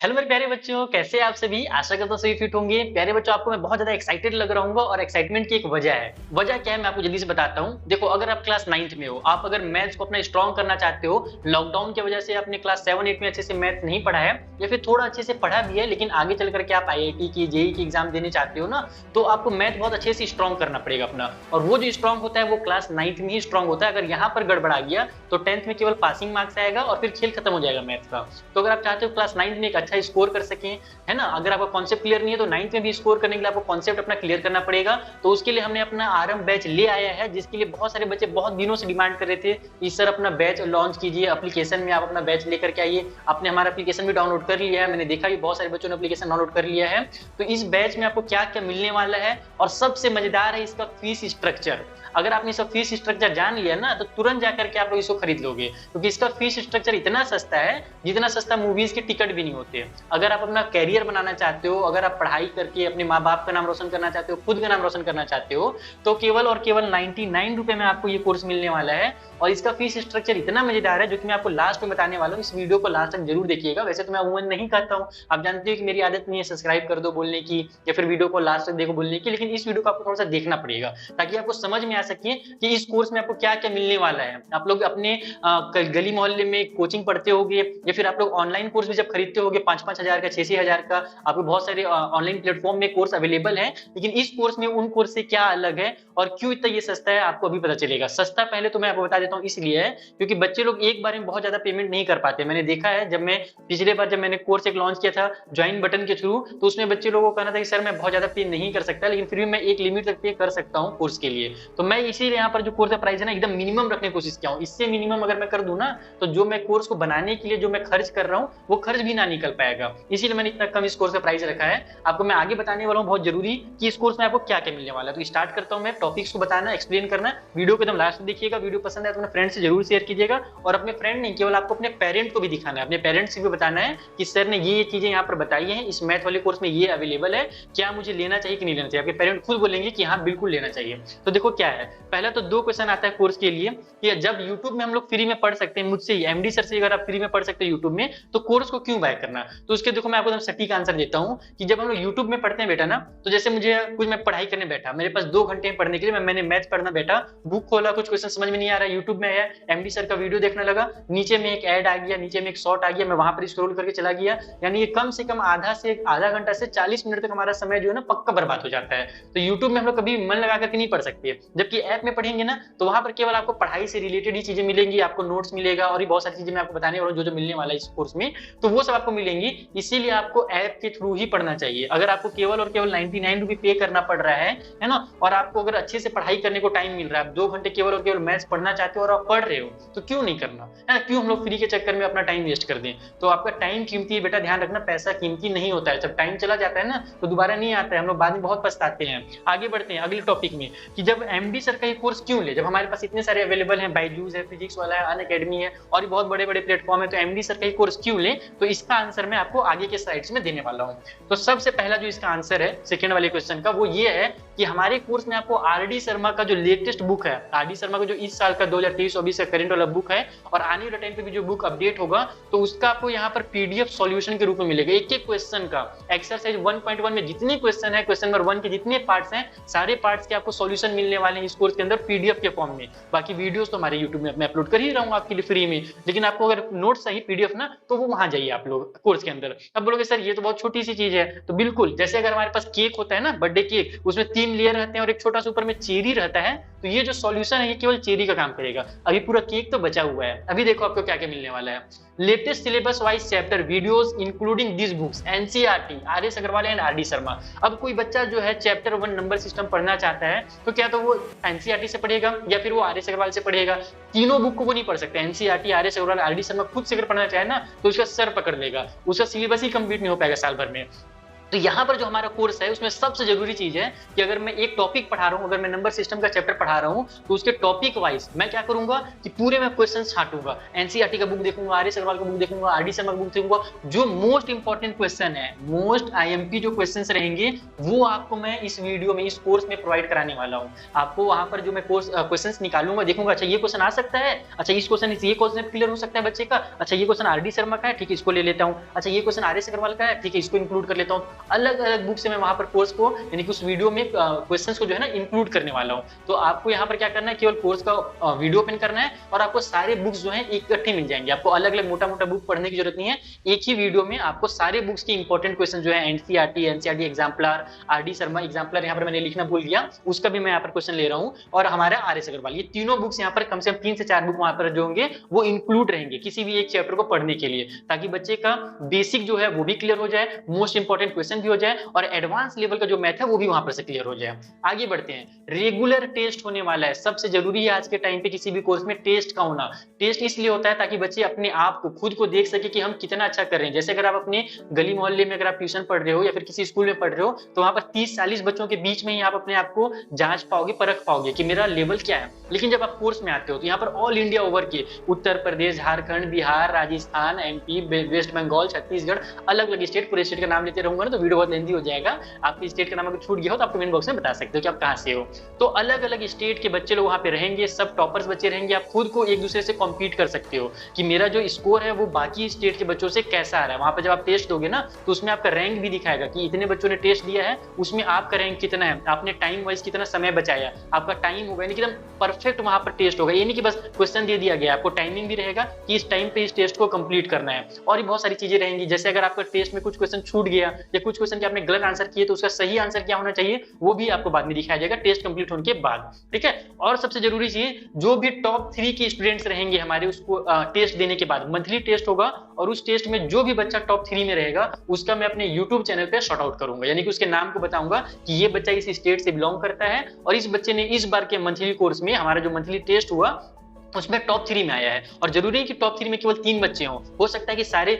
Hello मेरे प्यारे बच्चों, कैसे आप सभी। आशा करता हूँ सभी फिट होंगे। प्यारे बच्चों, आपको मैं बहुत ज्यादा एक्साइटेड लग रहा हूँ और एक्साइटमेंट की एक वजह है। वजह क्या है मैं आपको जल्दी से बताता हूँ। देखो, अगर आप क्लास 9th में हो, आप अगर मैथ्स को अपना स्ट्रॉन्ग करना चाहते हो, लॉकडाउन की वजह से आपने क्लास 7-8 में अच्छे से मैथ्स नहीं पढ़ा है या फिर थोड़ा अच्छे से पढ़ा भी है, लेकिन आगे चल करके आप आईआईटी की जेई की एग्जाम देने चाहते हो ना, तो आपको मैथ बहुत अच्छे से स्ट्रॉन्ग करना पड़ेगा अपना। और वो जो स्ट्रॉन्ग होता है वो क्लास 9th में ही स्ट्रॉन्ग होता है। अगर यहाँ पर गड़बड़ा गया तो 10th में केवल पासिंग मार्क्स आएगा और फिर खेल खत्म हो जाएगा मैथ्स का। तो अगर आप चाहते हो क्लास 9th में एक अच्छा स्कोर कर सकें, है ना, अगर आपका कॉन्सेप्ट क्लियर नहीं है तो 9th में भी स्कोर करने के लिए आपको कॉन्सेप्ट अपना क्लियर करना पड़ेगा। तो उसके लिए हमने अपना आरएम बैच ले आया है, जिसके लिए बहुत सारे बच्चे बहुत दिनों से डिमांड कर रहे थे कि सर अपना बैच लॉन्च कीजिए, एप्लीकेशन में आप अपना बैच लेकर के आइए। आपने हमारा एप्लीकेशन भी डाउनलोड कर लिया है, मैंने देखा भी बहुत सारे बच्चों ने एप्लीकेशन डाउनलोड कर लिया है। तो इस बैच में आपको क्या क्या मिलने वाला है और सबसे मजेदार है इसका फीस स्ट्रक्चर। अगर आपने इसका फीस स्ट्रक्चर जान लिया ना तो तुरंत जाकर के आप लोग इसको खरीद लोगे, क्योंकि इसका फीस स्ट्रक्चर इतना सस्ता है जितना सस्ता मूवीज के टिकट भी नहीं होते। अगर आप अपना कैरियर बनाना चाहते हो, अगर आप पढ़ाई करके अपने माँ बाप का नाम रोशन करना चाहते हो, खुद का नाम रोशन करना चाहते हो, तो केवल और केवल 99 रुपए में आपको ये कोर्स मिलने वाला है। और इसका फीस स्ट्रक्चर इतना मजेदार है जो कि मैं आपको लास्ट में बताने वाला हूँ। इस वीडियो को लास्ट तक जरूर देखिएगा। वैसे तो मैं अमूमन नहीं कहता हूँ, आप जानते हो कि मेरी आदत नहीं है सब्सक्राइब कर दो बोलने की या फिर वीडियो को लास्ट तक देखो बोलने की, लेकिन इस वीडियो को आपको थोड़ा सा देखना पड़ेगा ताकि आपको समझ में आ सके कि इस कोर्स में आपको क्या क्या मिलने वाला है। आप लोग अपने गली मोहल्ले में कोचिंग पढ़ते होगे या फिर आप लोग ऑनलाइन कोर्स भी जब खरीदते होगे 5-5 हजार का, 6-6 हजार का, आपको बहुत सारे ऑनलाइन प्लेटफॉर्म में कोर्स अवेलेबल है। लेकिन इस कोर्स में उन कोर्स से क्या अलग है और क्यों इतना ये सस्ता है, आपको अभी पता चलेगा। सस्ता पहले तो मैं आपको बता देता हूँ इसलिए है क्योंकि बच्चे लोग एक बार में बहुत ज्यादा पेमेंट नहीं कर पाते। मैंने देखा है, जब मैं पिछले बार जब मैंने कोर्स एक लॉन्च किया था ज्वाइन बटन के थ्रू, तो उसमें बच्चे लोगों को कहना था कि सर मैं बहुत ज्यादा पे नहीं कर सकता, लेकिन फिर भी मैं एक लिमिट तक पे कर सकता हूँ कोर्स के लिए। तो मैं इसीलिए यहाँ पर जो कोर्स का प्राइस है ना एकदम मिनिमम रखने की कोशिश किया हूँ। इससे मिनिमम अगर मैं कर दूं ना तो जो मैं कोर्स को बनाने के लिए जो मैं खर्च कर रहा हूँ वो खर्च भी ना निकल पाएगा। इसीलिए मैंने इतना कम इस कोर्स का प्राइस रखा है। आपको मैं आगे बताने वाला हूँ बहुत जरूरी कि इस कोर्स में आपको क्या क्या मिलने वाला है। तो स्टार्ट करता हूँ मैं टॉपिक्स को बताना, एक्सप्लेन करना। वीडियो को एकदम लास्ट में देखिएगा। वीडियो पसंद है तो अपने फ्रेंड से जरूर शेयर कीजिएगा और अपने फ्रेंड नहीं केवल आपको अपने पेरेंट को भी दिखाना है, अपने पेरेंट्स से भी बताना है कि सर ने ये चीजें यहाँ पर बताई हैं, इस मैथ वाले कोर्स में ये अवेलेबल है, क्या मुझे लेना चाहिए कि नहीं लेना चाहिए। आपके पेरेंट खुद बोलेंगे कि हाँ बिल्कुल लेना चाहिए। तो देखो क्या है, पहला तो 2 क्वेश्चन आता है कोर्स के लिए कि जब यूट्यूब में हम लोग फ्री में पढ़ सकते हैं, मुझसे ही एमडी सर से अगर आप फ्री में पढ़ सकते हो यूट्यूब में, तो कोर्स को क्यों बाय करना। तो उसके देखो मैं आपको एकदम सटीक आंसर देता हूँ कि जब हम लोग यूट्यूब में पढ़ते हैं बेटा ना, तो जैसे मुझे कुछ मैं पढ़ाई करने बैठा, मेरे पास 2 घंटे पढ़ने के लिए, मैंने मैथ पढ़ना बैठा, बुक खोला, कुछ क्वेश्चन समझ में नहीं आ रहा, यूट्यूब में आया, एमडी सर का वीडियो देखने लगा, नीचे में एक ऐड आ गया, नीचे में एक शॉर्ट आ गया, मैं वहां पर स्क्रॉल करके चला गया। यानी ये कम से कम आधा घंटा से 40 मिनट तक हमारा समय जो है ना पक्का बर्बाद हो जाता है। तो यूट्यूब में हम लोग कभी मन लगा करके नहीं पढ़ सकते। जबकि ऐप में पढ़ेंगे ना तो वहां पर केवल आपको पढ़ाई से रिलेटेड ही चीजें मिलेंगी, आपको नोट्स मिलेगा और भी बहुत सारी चीजें मैं आपको बताने वाला हूँ जो जो मिलने वाला है इस कोर्स में, तो वो सब आपको मिलेंगी। इसीलिए आपको ऐप के थ्रू ही पढ़ना चाहिए। अगर आपको केवल और केवल 99 रुपए पे करना पड़ रहा है ना, और आपको अगर अच्छे से पढ़ाई करने को टाइम मिल रहा है, आप 2 घंटे केवल और केवल मैथ्स पढ़ना चाहते हो और आप पढ़ रहे हो, तो क्यों नहीं करना है ना। क्यों हम लोग फ्री के चक्कर में अपना टाइम वेस्ट कर दें। तो आपका टाइम कीमती है बेटा, ध्यान रखना, पैसा कीमती नहीं होता है। जब टाइम चला जाता है ना तो दोबारा नहीं आता है, हम लोग बाद में बहुत पछताते हैं। आगे बढ़ते हैं अगले टॉपिक में कि जब एमडी सर का ये कोर्स क्यों ले, जब हमारे पास इतने सारे अवेलेबल हैं, बायजूस है, फिजिक्स वाला है, अनअकैडमी है और भी बहुत बड़े बड़े प्लेटफॉर्म है, तो एमडी सर का ये कोर्स क्यों ले, तो इसका आंसर मैं आपको आगे के स्लाइड्स में देने वाला हूँ। तो सबसे पहला जो इसका आंसर है सेकंड वाले क्वेश्चन का, वो ये है कि हमारे कोर्स में आपको आरडी शर्मा का जो लेटेस्ट बुक है, आरडी शर्मा का जो इस साल का 2023-24 का करंट वाला बुक है और आने वाले टाइम पे भी जो बुक अपडेट होगा, तो उसका आपको यहाँ पर पीडीएफ सॉल्यूशन के रूप में मिलेगा। एक एक क्वेश्चन का एक्सरसाइज 1.1 में जितने क्वेश्चन है, क्वेश्चन नंबर 1 के जितने पार्ट्स हैं, सारे पार्ट्स के आपको सॉल्यूशन मिलने वाले हैं इस कोर्स के अंदर पीडीएफ के फॉर्म में। बाकी वीडियोस तो हमारे यूट्यूब में मैं अपलोड कर ही रहा हूँ आपके लिए फ्री में, लेकिन आपको अगर नोट्स चाहिए पीडीएफ ना, तो वो वहां जाइए आप लोग कोर्स के अंदर। अब बोलोगे सर ये तो बहुत छोटी सी चीज है, तो बिल्कुल, जैसे अगर हमारे पास केक होता है ना, बर्थडे केक, उसमें 3 लेयर रहते हैं और एक छोटा सा ऊपर में चेरी रहता है, तो ये जो सॉल्यूशन है ये केवल चेरी का काम करेगा। अभी पूरा केक तो बचा हुआ है। अभी देखो आपको क्या क्या मिलने वाला है। Latest syllabus wise chapter videos including this books NCERT R S Agarwal and R D Sharma. अब कोई बच्चा जो है चैप्टर 1 नंबर सिस्टम पढ़ना चाहता है, तो क्या तो वो एनसीईआरटी से पढ़ेगा या फिर वो आर एस अग्रवाल से पढ़ेगा। तीनों बुक को वो नहीं पढ़ सकते। NCERT, R S Agarwal, R D Sharma खुद से अगर पढ़ना चाहे ना तो उसका सर पकड़ लेगा, उसका सिलेबस ही कंप्लीट नहीं हो पाएगा साल भर में। तो यहाँ पर जो हमारा कोर्स है उसमें सबसे जरूरी चीज है कि अगर मैं एक टॉपिक पढ़ा रहा हूँ, अगर मैं नंबर सिस्टम का चैप्टर पढ़ा रहा हूँ, तो उसके टॉपिक वाइज मैं क्या करूंगा कि पूरे में क्वेश्चन छांटूंगा, एनसीईआरटी का बुक देखूंगा, आर एस अग्रवाल का बुक देखूंगा, आर डी शर्मा का बुक देखूंगा, जो मोस्ट इंपॉर्टेंट क्वेश्चन है, मोस्ट आईएमपी जो क्वेश्चन रहेंगे वो आपको मैं इस वीडियो में, इस कोर्स में प्रोवाइड कराने वाला हूँ। आपको वहां पर जो मैं कोर्स क्वेश्चन निकालूंगा, देखूंगा अच्छा ये क्वेश्चन आ सकता है, अच्छा इस क्वेश्चन ये क्वेश्चन क्लियर हो सकता है बच्चे का, अच्छा ये क्वेश्चन आर डी शर्मा का है, ठीक है इसको ले लेता हूँ, अच्छा ये क्वेश्चन आर एस अग्रवाल का है, ठीक है इसको इंक्लूड कर लेता हूँ। अलग अलग बुक से मैं वहां पर कोर्स को, यानी कि उस वीडियो में क्वेश्चंस को जो है ना इंक्लूड करने वाला हूं। तो आपको यहाँ पर क्या करना है, केवल कोर्स का वीडियो ओपन करना है और आपको सारे बुक्स जो है इकट्ठे मिल जाएंगे। आपको अलग अलग मोटा मोटा बुक पढ़ने की जरूरत नहीं है, एक ही वीडियो में आपको सारे बुक्स के इंपॉर्टेंट क्वेश्चन जो है, NCERT exemplar, are D Sharma exemplar यहाँ पर मैंने लिखना भूल गया, उसका भी मैं यहाँ पर क्वेश्चन ले रहा हूँ, और हमारा आर एस अग्रवाल, ये तीनों बुक्स यहाँ पर कम से कम 3 से 4 बुक वहां पर जो होंगे वो इंक्लूड रहेंगे किसी भी एक चैप्टर को पढ़ने के लिए, ताकि बच्चे का बेसिक जो है वो भी क्लियर हो जाए, मोस्ट इंपॉर्टेंट क्वेश्चन भी हो जाए, और एडवांस लेवल का जो मैथ है वो भी वहां पर से क्लियर हो जाए। आगे बढ़ते हैं, रेगुलर टेस्ट होने वाला है, सबसे जरूरी है आज के टाइम पे किसी भी कोर्स में टेस्ट का होना। टेस्ट इसलिए होता है ताकि बच्चे अपने आप को, खुद को देख सके कि हम कितना अच्छा कर रहे हैं। जैसे अगर आप अपने गली मोहल्ले में अगर आप ट्यूशन पढ़ रहे हो या फिर किसी स्कूल में पढ़ रहे हो, तो वहां पर 30-40 बच्चों के बीच में ही आप अपने आप को जांच पाओगे, परख पाओगे कि मेरा लेवल क्या है। लेकिन जब आप कोर्स में आते हो तो यहाँ पर ऑल इंडिया ओवर के, उत्तर प्रदेश, झारखंड, बिहार, राजस्थान, एमपी, वेस्ट बंगाल, छत्तीसगढ़, अलग अलग स्टेट, पूरे स्टेट का नाम लेते रहूंगा ना तो वीडियो बहुत लेंदी हो जाएगा। आपके स्टेट का नाम अगर छूट गया हो तो आप कमेंट बॉक्स में बता सकते हो कि आप कहां से हो। तो अलग अलग स्टेट के बच्चे लोग वहां पे रहेंगे, सब टॉपर्स बच्चे रहेंगे। आप खुद को एक दूसरे से कॉम्पीट कर सकते हो कि मेरा जो स्कोर है वो बाकी स्टेट के बच्चों से कैसा आ रहा है। वहां पर जब आप टेस्ट दोगे ना तो उसमें आपका रैंक भी दिखाएगा कि इतने बच्चों ने टेस्ट दिया है, उसमें आपका रैंक कितना है, आपने टाइम वाइज कितना समय बचाया, आपका टाइम होगा, यानी कि एकदम परफेक्ट वहां पर टेस्ट होगा। ये नहीं कि बस क्वेश्चन दे दिया गया, आपको टाइमिंग भी रहेगा कि इस टाइम पे इस टेस्ट को कंप्लीट करना है। और भी बहुत सारी चीजें रहेंगी, जैसे अगर आपका टेस्ट में कुछ क्वेश्चन छूट गया या कुछ क्वेश्चन के आपने गलत आंसर किए तो उसका सही आंसर क्या होना चाहिए वो भी आपको बाद में दिखाया जाएगा टेस्ट कंप्लीट होने के बाद, ठीक है। और सबसे जरूरी चीज, जो भी टॉप 3 के स्टूडेंट्स रहेंगे हमारे, उसको टेस्ट देने के बाद मंथली टेस्ट होगा, और उस टेस्ट में जो भी बच्चा टॉप 3 में रहेगा उसका मैं अपने यूट्यूब चैनल पे शॉर्ट आउट करूंगा, यानी कि उसके नाम को बताऊंगा कि ये बच्चा इस स्टेट से बिलोंग करता है और इस बच्चे ने इस बार के मंथली कोर्स में, हमारा जो मंथली टेस्ट हुआ उसमें टॉप 3 में आया है। और जरूरी है कि टॉप 3 में केवल 3 बच्चे हों, हो सकता है कि सारे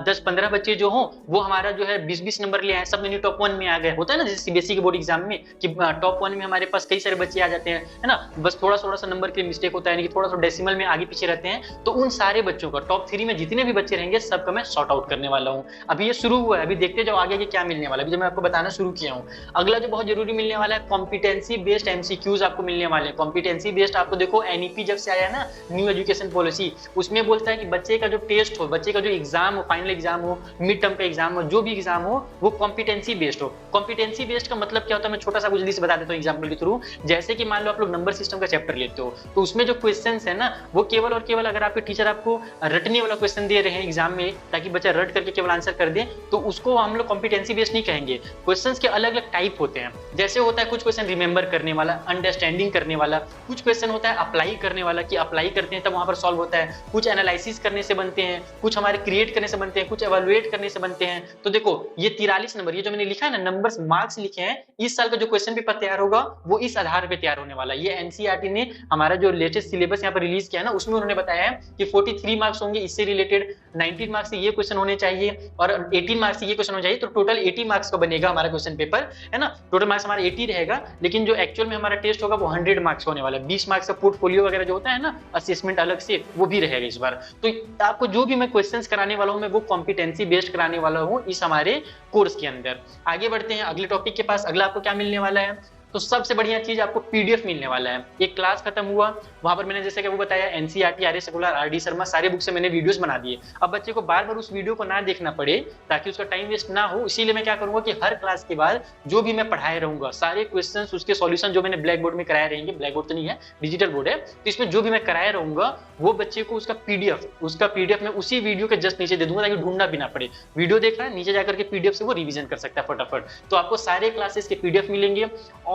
10-15 बच्चे जो हों वो हमारा जो है 20-20 नंबर ले आए, सब में टॉप 1 में आ गए। होता है ना जैसे सीबीएसई के बोर्ड एग्जाम में कि टॉप 1 में हमारे पास कई सारे बच्चे आ जाते हैं, है ना, बस थोड़ा सा नंबर के मिस्टेक होता है, यानी कि थोड़ा सा डेसिमल में आगे पीछे रहते हैं। तो उन सारे बच्चों का टॉप 3 में जितने भी बच्चे रहेंगे सबका मैं शॉर्ट आउट करने वाला हूँ। अभी ये शुरू हुआ है, अभी देखते जाओ आगे क्या मिलने वाला है। अभी जो मैं आपको बताना शुरू किया हूँ, अगला जो बहुत जरूरी मिलने वाला है, कॉम्पिटेंसी बेस्ड एमसीक्यूज आपको मिलने वाले हैं। कॉम्पिटेंसी बेस्ड आपको देखो एनईपी जब से आया है ना, न्यू एजुकेशन पॉलिसी, उसमें बोलता है कि बच्चे का जो टेस्ट हो, बच्चे का जो एग्जाम हो, फाइनल एग्जाम हो, मिड टर्म का एग्जाम हो, जो भी एग्जाम हो वो कॉम्पिटेंसी बेस्ड हो। कॉम्पिटेंसी बेस्ड का मतलब क्या होता है, मैं छोटा सा कुछ जल्दी से बता देता हूँ एग्जांपल के थ्रू। जैसे कि मान लो आप लोग नंबर सिस्टम का चैप्टर लेते हो तो उसमें जो क्वेश्चंस है ना वो केवल और केवल अगर आपके टीचर आपको रटने वाला क्वेश्चन दे रहे हैं एग्जाम में ताकि बच्चा रट करके केवल आंसर कर दे, तो उसको हम लोग कॉम्पिटेंसी बेस्ड नहीं कहेंगे। क्वेश्चंस के अलग अलग टाइप होते हैं, जैसे होता है कुछ क्वेश्चन रिमेंबर करने वाला, अंडरस्टैंडिंग करने वाला, कुछ क्वेश्चन होता है अप्लाई करने वाला कि अप्लाई करते हैं तब वहां पर सॉल्व होता है, कुछ एनालिसिस करने से बनते हैं, कुछ हमारे क्रिएट करने से बनते हैं, कुछ एवेलुएट करने से बनते हैं। तो देखो ये 43 नंबर, ये जो मैंने लिखा है ना नंबर्स, मार्क्स लिखे हैं, इस साल का जो क्वेश्चन पेपर तैयार होगा वो इस आधार पे तैयार होने वाला है। ये एनसीईआरटी ने हमारा जो लेटेस्ट सिलेबस यहाँ पर रिलीज किया है ना उसमें उन्होंने बताया है कि 43 मार्क्स होंगे इससे रिलेटेड, 19 मार्क्स से ये क्वेश्चन होने चाहिए और 18 मार्क्स से ये क्वेश्चन होना चाहिए। तो टोटल 80 मार्क्स का बनेगा हमारा क्वेश्चन पेपर, है ना। टोटल मार्क्स हमारा 80 रहेगा, लेकिन जो एक्चुअल में हमारा टेस्ट होगा वो 100 मार्क्स होने वाला है। 20 मार्क्स का पोर्टफोलियो वगैरह जो होता है ना, असेसमेंट अलग से, वो भी रहेगा इस बार। तो आपको जो भी मैं क्वेश्चंस कराने वाला हूं मैं वो कॉम्पिटेंसी बेस्ड कराने वाला हूं इस हमारे कोर्स के अंदर। आगे बढ़ते हैं अगले टॉपिक के पास। अगला आपको क्या मिलने वाला है, तो सबसे बढ़िया चीज आपको पीडीएफ मिलने वाला है। एक क्लास खत्म हुआ, वहां पर मैंने जैसे कि वो बताया NCERT, R S Agarwal, R D Sharma, सारे बुक से मैंने वीडियोस बना दिए। अब बच्चे को बार बार उस वीडियो को ना देखना पड़े ताकि उसका टाइम वेस्ट ना हो, इसीलिए मैं क्या करूंगा कि हर क्लास के बाद जो भी मैं पढ़ाए रहूंगा सारे क्वेश्चन उसके सॉल्यूशन जो मैंने ब्लैक बोर्ड में कराए रहेंगे, ब्लैक बोर्ड तो नहीं है डिजिटल बोर्ड है, तो इसमें जो भी मैं कराए रहूंगा वो बच्चे को उसका पीडीएफ में उसी वीडियो के जस्ट नीचे दे दूंगा ताकि ढूंढना भी ना पड़े। वीडियो देख रहा है नीचे जाकर के पीडीएफ से वो रिवीजन कर सकता है फटाफट। तो आपको सारे क्लासेस के पीडीएफ मिलेंगे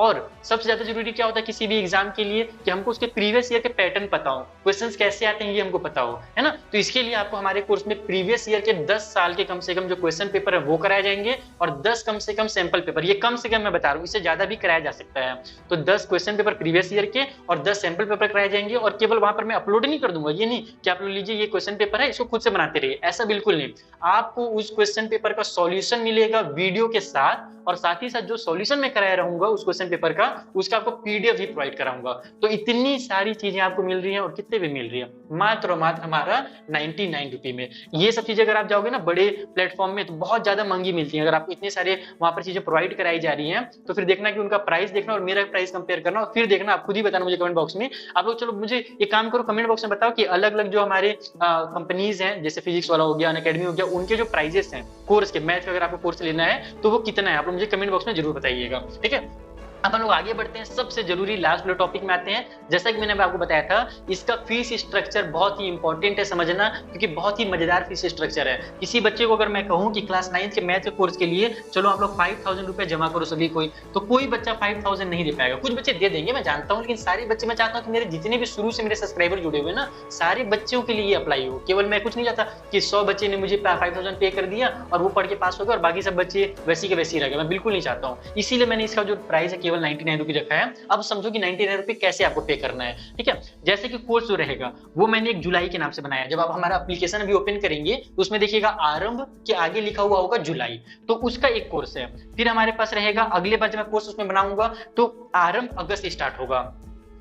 और सबसे ज्यादा जरूरी क्या होता है किसी भी एग्जाम के लिए, कि हमको उसके प्रीवियस ईयर के पैटर्न पता हो, क्वेश्चंस कैसे आते हैं ये हमको पता हो, है ना। तो इसके लिए आपको हमारे कोर्स में प्रीवियस ईयर के 10 साल के कम से कम जो क्वेश्चन पेपर है वो कराए जाएंगे, और 10 कम से कम सैंपल पेपर, ये कम से कम मैं बता रहा हूँ, इससे ज्यादा भी कराया जा सकता है। तो 10 क्वेश्चन पेपर प्रीवियस ईयर के और 10 सैंपल पेपर कराए जाएंगे, और केवल वहां पर मैं अपलोड नहीं कर दूंगा, ये नहीं कि आप लोग लीजिए ये क्वेश्चन पेपर है इसको खुद से बनाते रहिए, ऐसा बिल्कुल नहीं। आपको उस क्वेश्चन पेपर का सॉल्यूशन मिलेगा वीडियो के साथ, और साथ ही साथ जो सॉल्यूशन मैं कराया रहूंगा उस क्वेश्चन पेपर का, उसका आपको पीडीएफ भी प्रोवाइड कराऊंगा। तो इतनी सारी चीजें आपको मिल रही हैं, और कितने भी मिल रही है, मात्र और मात्र हमारा 99 रुपए में। ये सब चीजें अगर आप जाओगे ना बड़े प्लेटफॉर्म में तो बहुत ज्यादा महंगी मिलती है। अगर आपको इतने सारे वहां पर चीजें प्रोवाइड कराई जा रही हैं तो फिर देखना कि उनका प्राइस देखना और मेरा प्राइस कंपेयर करना, और फिर देखना, आप खुद ही बताना मुझे कमेंट बॉक्स में। आप लोग चलो मुझे एक काम करो, कमेंट बॉक्स में बताओ कि अलग अलग जो हमारे कंपनीज हैं, जैसे फिजिक्स वाला हो गया, अनअकैडमी हो गया, उनके जो प्राइजेस हैं कोर्स के, मैथ का अगर आपको कोर्स लेना है तो वो कितना है, आप लोग मुझे कमेंट बॉक्स में जरूर बताइएगा, ठीक है। अब हम लोग आगे बढ़ते हैं, सबसे जरूरी लास्ट वाले टॉपिक में आते हैं। जैसा कि मैंने आपको बताया था, इसका फीस स्ट्रक्चर बहुत ही इंपॉर्टेंट है समझना, क्योंकि बहुत ही मजेदार फीस स्ट्रक्चर है। किसी बच्चे को अगर मैं कहूं कि क्लास 9 के मैथ के कोर्स के लिए चलो आप लोग 5000 रुपए जमा करो सभी कोई, तो कोई बच्चा 5000 नहीं दे पाएगा। कुछ बच्चे दे देंगे, मैं जानता हूं, लेकिन सारे बच्चे, मैं चाहता हूं कि मेरे जितने भी शुरू से मेरे सब्सक्राइबर जुड़े हुए ना, सारे बच्चों के लिए अप्लाई हो। केवल मैं कुछ नहीं चाहता कि 100 बच्चे ने मुझे 5000 पे कर दिया और वो पढ़ के पास हो गए और बाकी सब बच्चे वैसी के वैसी रह गए, मैं बिल्कुल नहीं चाहता हूँ। इसीलिए मैंने इसका जो प्राइस है केवल 99 रुपीज रखा है। अब समझो कि 99 रुपए कैसे आपको पे करना है, ठीक है। जैसे कि कोर्स जो रहेगा वो मैंने एक जुलाई के नाम से बनाया है। जब आप हमारा एप्लीकेशन अभी ओपन करेंगे तो उसमें देखिएगा आरंभ के आगे लिखा हुआ होगा जुलाई, तो उसका एक कोर्स है। फिर हमारे पास रहेगा अगले बार जब मैं कोर्स उसमें बनाऊंगा तो आरंभ अगस्त स्टार्ट होगा,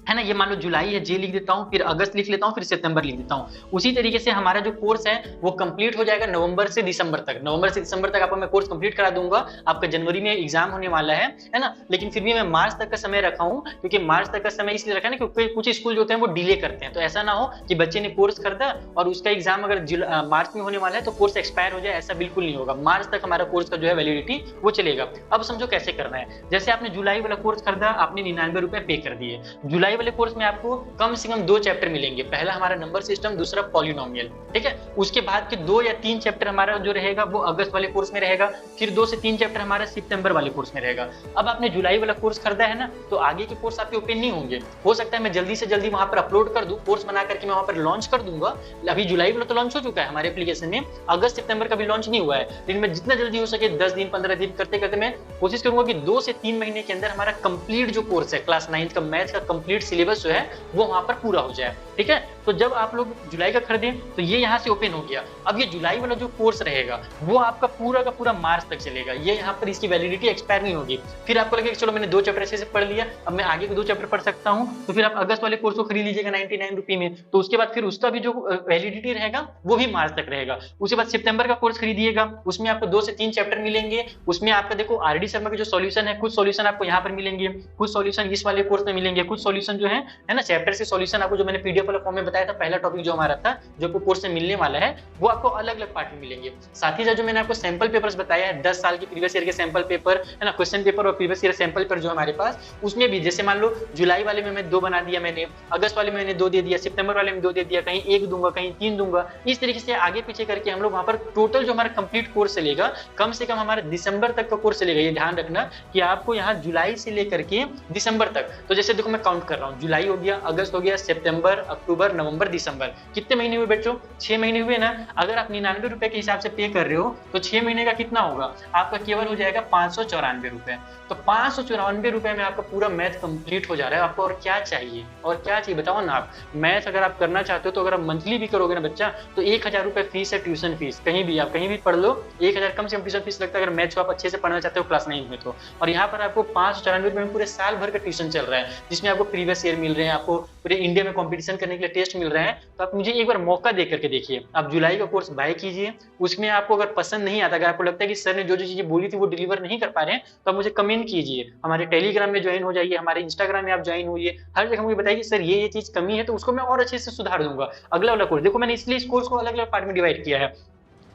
है ना। ये मान लो जुलाई है, जे लिख देता हूँ, फिर अगस्त लिख लेता हूँ, फिर सितंबर लिख देता हूँ। उसी तरीके से हमारा जो कोर्स है वो कंप्लीट हो जाएगा नवंबर से दिसंबर तक। नवंबर से दिसंबर तक आपको मैं कोर्स कंप्लीट करा दूंगा। आपका जनवरी में एग्जाम होने वाला है ना। लेकिन फिर भी मैं मार्च तक का समय रखा हूँ, क्योंकि मार्च तक का समय इसलिए रखा है ना क्योंकि कुछ स्कूल जो होते हैं वो डिले करते हैं। तो ऐसा ना हो कि बच्चे ने कोर्स खरीदा और उसका एग्जाम अगर मार्च में होने वाला है तो कोर्स एक्सपायर हो जाए, ऐसा बिल्कुल नहीं होगा। मार्च तक हमारा कोर्स का जो है वैलिडिटी वो चलेगा। अब समझो कैसे करना है। जैसे आपने जुलाई वाला कोर्स खरीदा, आपने 99 रुपए पे कर दिए। जुलाई वाले कोर्स में आपको कम से कम 2 चैप्टर मिलेंगे। पहला हमारा नंबर सिस्टम, दूसरा पॉलिनोमियल, ठीक है। उसके बाद के 2 या 3 चैप्टर हमारा जो रहेगा वो अगस्त वाले कोर्स में रहेगा। फिर 2 से 3 चैप्टर हमारा सितंबर वाले कोर्स में रहेगा। अब आपने जुलाई वाला कोर्स खरीदा है ना, तो आगे के कोर्स आपके ओपन नहीं होंगे। हो सकता है मैं जल्दी से जल्दी वहां पर अपलोड कर दूं, कोर्स बना करके मैं वहां पर लॉन्च कर दूंगा। अभी जुलाई वाला तो लॉन्च हो चुका है हमारे एप्लीकेशन में, अगस्त सितंबर का भी लॉन्च नहीं हुआ है। लेकिन मैं जितना जल्दी हो सके 10 दिन 15 दिन करते करते मैं कोशिश करूंगा कि 2 से 3 महीने के अंदर हमारा कंप्लीट जो कोर्स है क्लास 9 का मैथ का कंप्लीट सिलेबस जो है वो वहां पर पूरा हो जाए, ठीक है। तो जब आप लोग जुलाई का खरीदें तो ये यहाँ से ओपन हो गया। अब ये जुलाई वाला जो कोर्स रहेगा वो आपका पूरा का पूरा मार्च तक चलेगा। ये यहाँ पर इसकी वैलिडिटी एक्सपायर नहीं होगी। फिर आपको लगेगा चलो मैंने 2 चैप्टर ऐसे से पढ़ लिया, अब मैं आगे के 2 चैप्टर पढ़ सकता हूँ, तो फिर आप अगस्त वाले कोर्स को खरीद लीजिएगा 99 रुपए में। तो उसके बाद फिर उसका भी जो वैलिडिटी रहेगा वो भी मार्च तक रहेगा। उसके बाद सितंबर का कोर्स खरीदिएगा, उसमें आपको 2 से 3 चैप्टर मिलेंगे। उसमें आपका देखो आरडी शर्मा के जो सॉल्यूशन है, कुछ सॉल्यूशन आपको यहाँ पर मिलेंगे, कुछ सॉल्यूशन इस वाले कोर्स में मिलेंगे, कुछ सॉल्यूशन जो है ना चैप्टर से सॉल्यूशन आपको जो मैंने पीडीएफ वाला फॉर्म में बताया था, पहला टॉपिक जो हमारा था जो आपको कोर्स में मिलने वाला है वो आपको अलग अलग पार्ट में मिलेंगे। साथ ही साथ जो मैंने आपको सैंपल पेपर्स बताया है 10 साल के प्रीवियस ईयर के सैंपल पेपर है ना, क्वेश्चन पेपर और प्रीवियस ईयर सैंपल पेपर जो हमारे पास, उसमें भी जैसे मान लो जुलाई वाले में मैं 2 बना दिया मैंने, अगस्त वाले में मैंने 2 दे दिया, सितंबर वाले में 2 दे दिया, कहीं 1 दूंगा कहीं 3 दूंगा। इस तरीके से आगे पीछे करके हम लोग वहां पर टोटल जो हमारा कंप्लीट कोर्स चलेगा कम से कम हमारा दिसंबर तक का कोर्स चलेगा। ये ध्यान रखना कि आपको यहाँ जुलाई से लेकर के दिसंबर तक, तो जैसे देखो मैं काउंट कर रहा हूँ, जुलाई हो गया, अगस्त हो गया, सितंबर, अक्टूबर, नवंबर, दिसंबर, कितने महीने हुए बच्चों? 6 महीने हुए ना। अगर आप 99 रुपए के हिसाब से पे कर रहे हो तो 6 महीने का कितना होगा आपका? केवल हो जाएगा 594 रुपए। तो 594 रुपए में आपका पूरा मैथ कंप्लीट हो जा रहा है। आपको और क्या चाहिए, और क्या चाहिए बताओ ना। आप मैथ अगर आप करना चाहते हो तो अगर आप मंथली भी करोगे ना बच्चा, तो 1000 रुपए फीस है, ट्यूशन फीस। कहीं भी आप कहीं भी पढ़ लो 1000 कम से कम ट्यूशन फीस लगता है, अगर मैथ को आप अच्छे से पढ़ना चाहते हो क्लास 9 में तो। और यहाँ पर आपको 594 रुपए में पूरे साल भर का ट्यूशन चल रहा है, जिसमें आपको प्रीवियस ईयर मिल रहे हैं, आपको पूरे इंडिया में कॉम्पिटिशन करने के लिए टेस्ट मिल रहे हैं। तो आप मुझे एक बार मौका दे करके देखिए, आप जुलाई का कोर्स बाय कीजिए। उसमें आपको अगर पसंद नहीं आता, अगर आपको लगता है कि सर ने जो जो चीजें बोली थी वो डिलीवर नहीं कर पा रहे हैं, तो आप मुझे कमेंट कीजिए, हमारे टेलीग्राम में ज्वाइन हो जाइए, हमारे इंस्टाग्राम में आप ज्वाइन होइए, हर जगह मुझे बताइए सर ये चीज कमी है, तो उसको मैं और अच्छे से सुधार दूंगा। अगला वाला कोर्स देखो मैंने इसलिए इस कोर्स को अलग अलग पार्ट में डिवाइड किया है।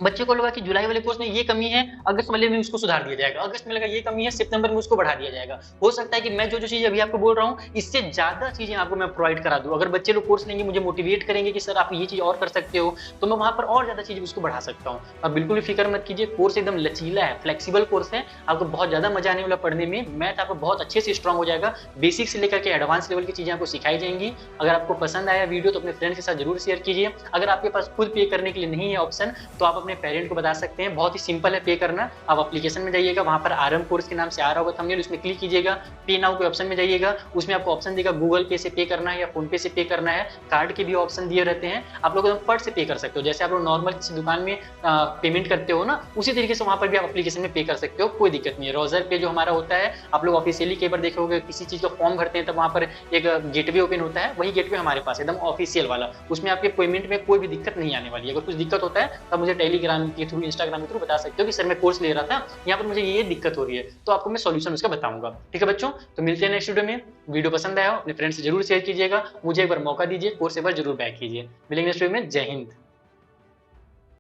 बच्चे को लगा कि जुलाई वाले कोर्स में ये कमी है, अगस्त वाले में उसको सुधार दिया जाएगा, अगस्त में लगा ये कमी है, सितंबर में उसको बढ़ा दिया जाएगा। हो सकता है कि मैं जो चीज़ अभी आपको बोल रहा हूँ, इससे ज़्यादा चीज़ें आपको मैं प्रोवाइड करा दूँ। अगर बच्चे लोग कोर्स लेंगे, मुझे मोटिवेट करेंगे कि सर आप ये चीज़ और कर सकते हो, तो मैं वहाँ पर और ज़्यादा चीज़ उसको बढ़ा सकता हूँ। आप बिल्कुल भी फिक्र मत कीजिए, कोर्स एकदम लचीला है, फ्लेक्सिबल कोर्स है, आपको बहुत ज़्यादा मजा आने वाला पढ़ने में। मैथ आपको बहुत अच्छे से स्ट्रॉन्ग हो जाएगा, बेसिक से लेकर के एडवांस लेवल की चीज़ें आपको सिखाई जाएंगी। अगर आपको पसंद आया वीडियो तो अपने फ्रेंड्स के साथ जरूर शेयर कीजिए। अगर आपके पास खुद पे करने के लिए नहीं है ऑप्शन, तो आप अपने पेरेंट को बता सकते हैं। बहुत ही सिंपल है पे करना। आप एप्लीकेशन में जाइएगा, वहाँ पर आरएम कोर्स के नाम से आ रहा होगा थंबनेल, उसमें क्लिक कीजिएगा, पे नाउ के ऑप्शन में जाइएगा, उसमें आपको ऑप्शन देगा गूगल पे से पे करना है या फोन पे से पे करना है, कार्ड के भी ऑप्शन दिए रहते हैं। आप लोग एकदम फट से पे कर सकते हो, जैसे आप लोग नॉर्मल किसी दुकान में पेमेंट करते हो ना, उसी तरीके से वहाँ पर भी आप एप्लीकेशन में पे कर सकते हो, कोई दिक्कत नहीं है। रोजर पे जो हमारा होता है, आप लोग ऑफिशियली कई बार देखे होंगे, किसी चीज का फॉर्म भरते हैं तब वहाँ पर एक गेटवे ओपन होता है, वही गेटवे हमारे पास एकदम ऑफिशियल वाला, उसमें आपके पेमेंट में कोई भी दिक्कत नहीं आने वाली है। अगर कुछ दिक्कत होता है तब मुझे टेलीग्राम के थ्रू, इंस्टाग्राम के थ्रू बता सकते हो कि सर मैं कोर्स ले रहा था, यहाँ पर मुझे ये दिक्कत हो रही है, तो आपको मैं सॉल्यूशन उसका बताऊंगा। ठीक है बच्चों, तो मिलते हैं नेक्स्ट वीडियो में। वीडियो पसंद आया हो अपने फ्रेंड्स से जरूर शेयर कीजिएगा, मुझे एक बार मौका दीजिए, कोर्स एक बार जरूर बैक कीजिए। मिलेंगे नेक्स्ट वीडियो में। जय हिंद।